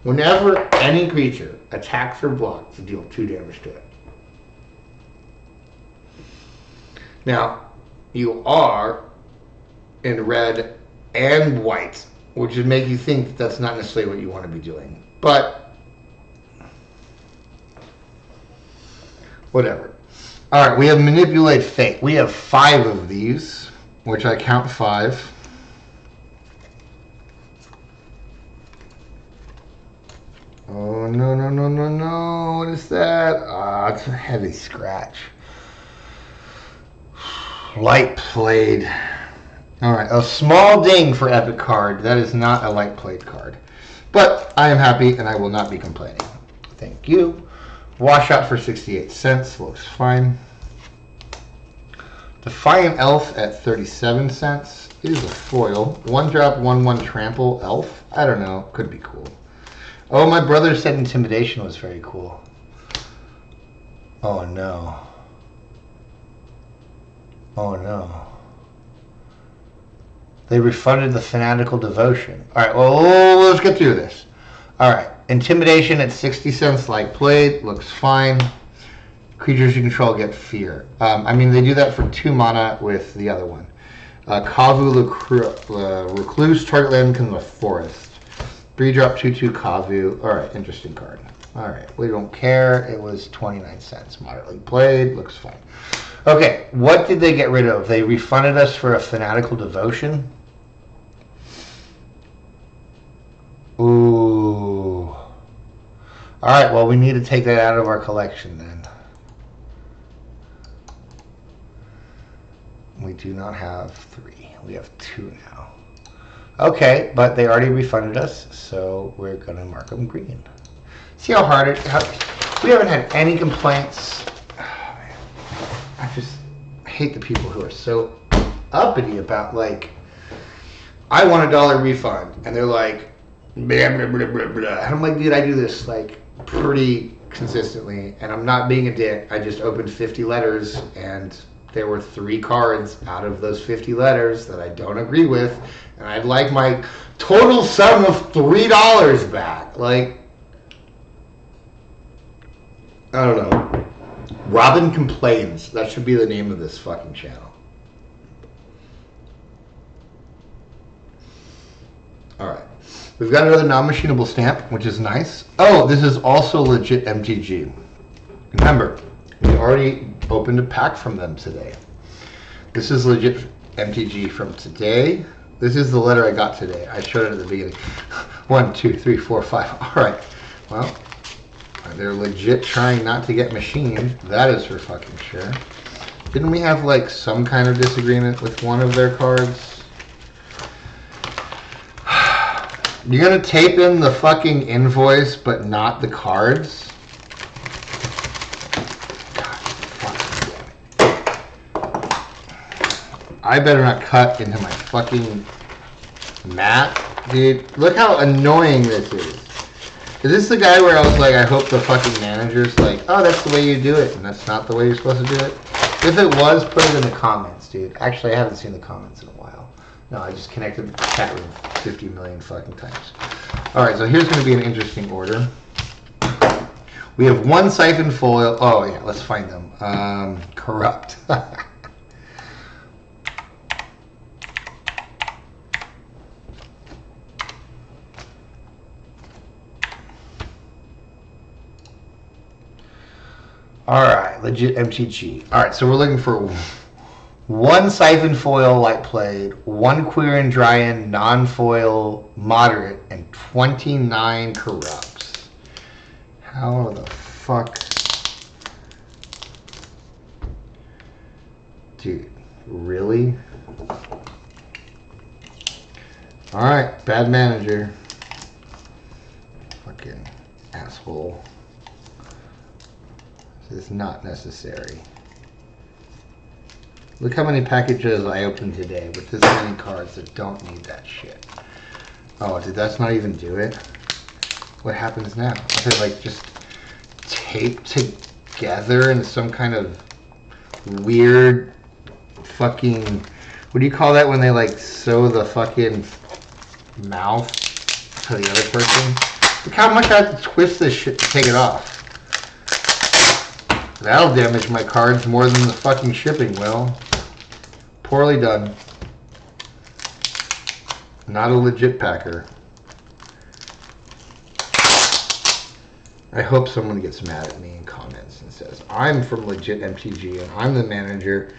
Whenever any creature attacks or blocks, deal 2 damage to it. Now, you are in red and white, which would make you think that that's not necessarily what you want to be doing. But, whatever. All right, we have Manipulate Fate. We have 5 of these, which I count 5. Oh, no, no, no, no, no. What is that? Ah, it's a heavy scratch. Light Played. Alright, a small ding for Epic Card. That is not a Light Played card. But I am happy and I will not be complaining. Thank you. Washout for 68 cents. Looks fine. Defiant Elf at 37 cents. Is a foil. 1-drop, 1/1 trample elf. I don't know. Could be cool. Oh, my brother said Intimidation was very cool. Oh no. Oh no. They refunded the Fanatical Devotion. Alright, well, let's get through this. Alright, Intimidation at 60 cents, Light Played. Looks fine. Creatures you control get Fear. I mean, they do that for 2 mana with the other one. Kavu Recluse, target land becomes a forest. 3-drop, 2/2 Kavu. Alright, interesting card. Alright, we don't care. It was 29 cents. Moderately played. Looks fine. Okay, what did they get rid of? They refunded us for a Fanatical Devotion. Ooh. Alright, well, we need to take that out of our collection then. We do not have 3. We have 2 now. Okay, but they already refunded us, so we're going to mark them green. See how hard we haven't had any complaints. I just hate the people who are so uppity about, like, I want $1 refund, and they're like, blah, blah, blah, blah, blah. And I'm like, dude, I do this, like, pretty consistently, and I'm not being a dick. I just opened 50 letters, and there were 3 cards out of those 50 letters that I don't agree with, and I'd like my total sum of $3 back. Like, I don't know. Robin Complains. That should be the name of this fucking channel. Alright. We've got another non-machinable stamp, which is nice. Oh, this is also legit MTG. Remember, we already opened a pack from them today. This is legit MTG from today. This is the letter I got today. I showed it at the beginning. 1, 2, 3, 4, 5. Alright. Well, they're legit trying not to get machined. That is for fucking sure. Didn't we have, like, some kind of disagreement with one of their cards? You're gonna tape in the fucking invoice, but not the cards? God, fucking damn it. I better not cut into my fucking mat. Dude, look how annoying this is. Is this the guy where I was like, I hope the fucking manager's like, oh, that's the way you do it, and that's not the way you're supposed to do it? If it was, put it in the comments, dude. Actually, I haven't seen the comments in a while. No, I just connected the chat room 50 million fucking times. Alright, so here's going to be an interesting order. We have 1 Siphon Foil. Oh, yeah, let's find them. Corrupt. Alright, legit MTG. Alright, so we're looking for one Siphon Foil light played, one Quirion Dryad non-foil moderate, and 29 corrupts. How the fuck? Dude, really? Alright, bad manager. Fucking asshole. This is not necessary. Look how many packages I opened today with this many cards that don't need that shit. Oh, did that not even do it? What happens now? Is it like just taped together in some kind of weird fucking... What do you call that when they like sew the fucking mouth to the other person? Look how much I have to twist this shit to take it off. That'll damage my cards more than the fucking shipping will. Poorly done. Not a legit packer. I hope someone gets mad at me in comments and says, I'm from legit MTG and I'm the manager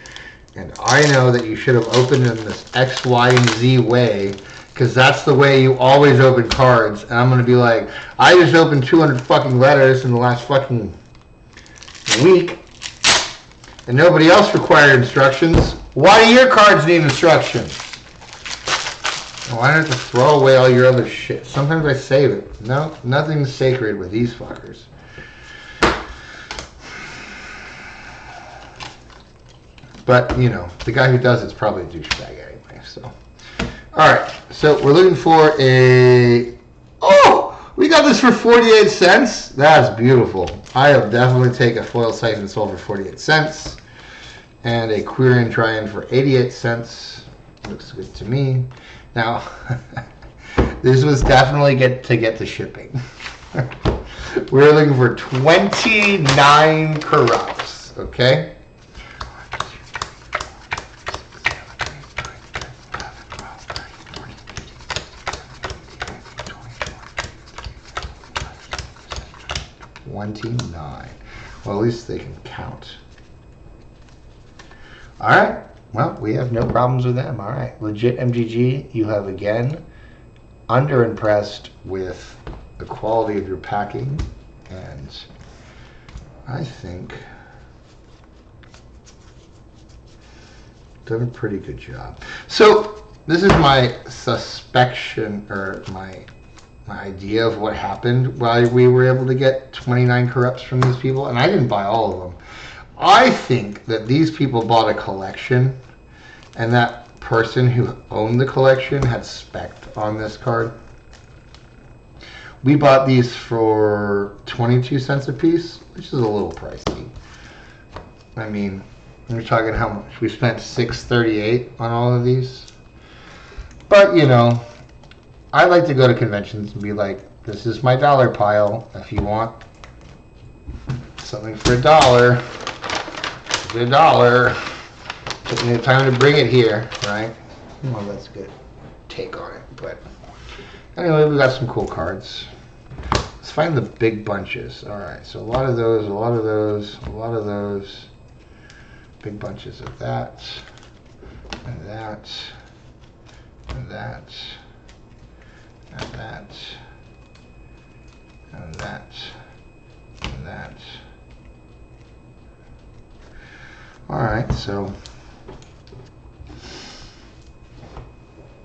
and I know that you should have opened in this X, Y, and Z way because that's the way you always open cards. And I'm going to be like, I just opened 200 fucking letters in the last fucking week and nobody else required instructions. Why do your cards need instructions? Why do I have to throw away all your other shit? Sometimes I save it. No, nothing's sacred with these fuckers. But, you know, the guy who does it's probably a douchebag anyway, so. Alright, so we're looking for a... Oh! We got this for 48 cents. That's beautiful. I'll definitely take a foil Siphon Soul for 48 cents. And a Quirion Dryad for 88 cents. Looks good to me. Now, this was definitely to get the shipping. We're looking for 29 corrupts, okay? $29. Well, at least they can count. All right. Well, we have no problems with them. All right. Legit MGG, you have again underimpressed with the quality of your packing. And I think done a pretty good job. So this is my suspicion or my idea of what happened while we were able to get 29 corrupts from these people. And I didn't buy all of them. I think that these people bought a collection and that person who owned the collection had spec'd on this card. We bought these for 22 cents a piece, which is a little pricey. I mean, we're talking how much? We spent $6.38 on all of these. But, you know, I like to go to conventions and be like, this is my dollar pile. If you want something for $1, $1. Taking the time to bring it here, right? Well, that's a good take on it. But anyway, we got some cool cards. Let's find the big bunches. All right, so a lot of those, a lot of those, a lot of those. Big bunches of that, and that, and that, and that, and that, and that. All right, so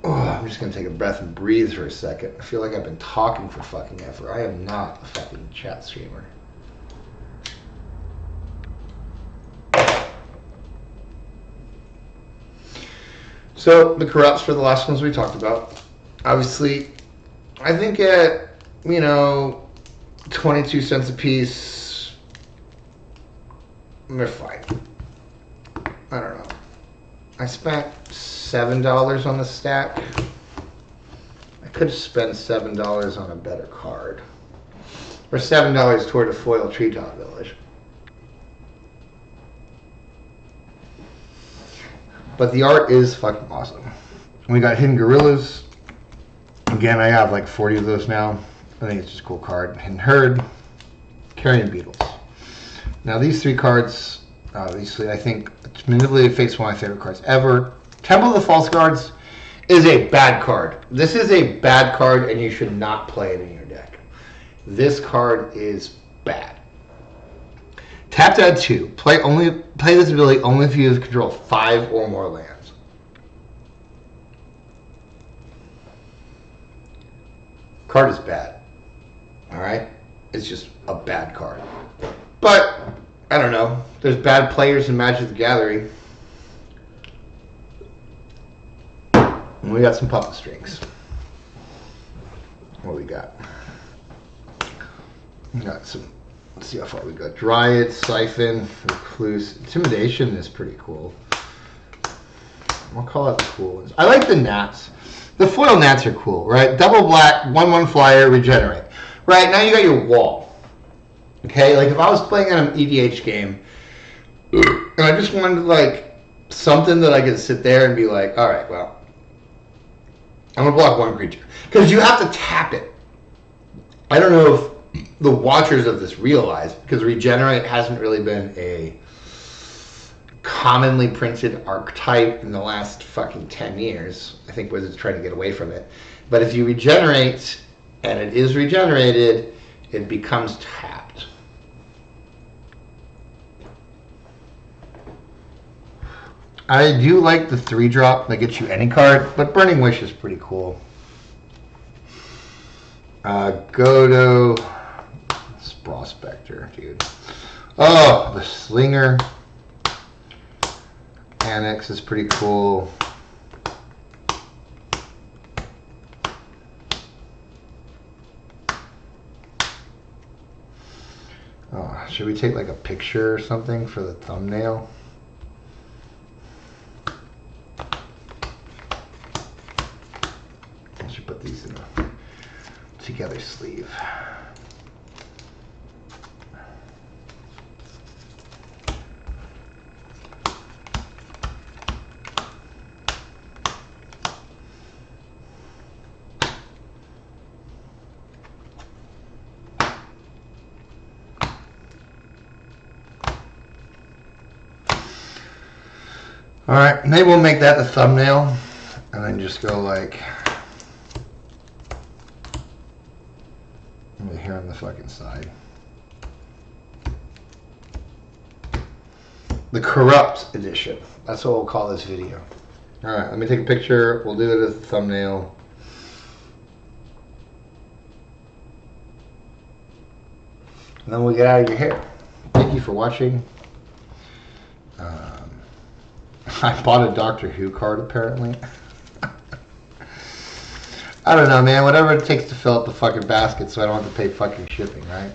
I'm just gonna take a breath and breathe for a second. I feel like I've been talking for fucking ever. I am not a fucking chat streamer. So the corrupts for the last ones we talked about. Obviously, I think at, 22 cents a piece, they're fine. I don't know. I spent $7 on the stack. I could spend $7 on a better card. Or $7 toward a foil Treetop Village. But the art is fucking awesome. We got Hidden Gorillas. Again, I have like 40 of those now. I think it's just a cool card. Hidden Herd. Carrion Beetles. Now these 3 cards, obviously, I think Manipulated Fate's one of my favorite cards ever. Temple of the False Guards is a bad card. This is a bad card, and you should not play it in your deck. This card is bad. Tap to add 2. Play this ability only if you control 5 or more lands. Card is bad. Alright? It's just a bad card. But, I don't know. There's bad players in Magic the Gathering. And we got some puppet strings. What we got? We got some, let's see how far we got. Dryad, Siphon, Recluse. Intimidation is pretty cool. I'll call out the cool ones. I like the Nats. The foil Nats are cool, right? Double black, 1/1 flyer, regenerate. Right, now you got your wall. Okay, like if I was playing on an EDH game, and I just wanted like something that I could sit there and be like, all right, well, I'm going to block 1 creature. Because you have to tap it. I don't know if the watchers of this realize, because Regenerate hasn't really been a commonly printed archetype in the last fucking 10 years. I think Wizards trying to get away from it. But if you regenerate, and it is regenerated, it becomes tapped. I do like the 3-drop that gets you any card, but Burning Wish is pretty cool. Godo, Prospector, dude. Oh, the Slinger Annex is pretty cool. Oh, should we take like a picture or something for the thumbnail? I should put these in a together sleeve. All right, maybe we'll make that the thumbnail and then just go like here on the fucking side. The Corrupt Edition. That's what we'll call this video. All right, let me take a picture. We'll do it as a thumbnail. And then we'll get out of your hair. Thank you for watching. I bought a Doctor Who card apparently. I don't know, man. Whatever it takes to fill up the fucking basket so I don't have to pay fucking shipping, right?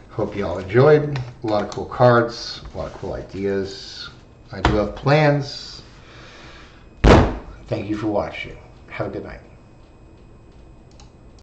Hope you all enjoyed. A lot of cool cards, a lot of cool ideas. I do have plans. Thank you for watching. Have a good night.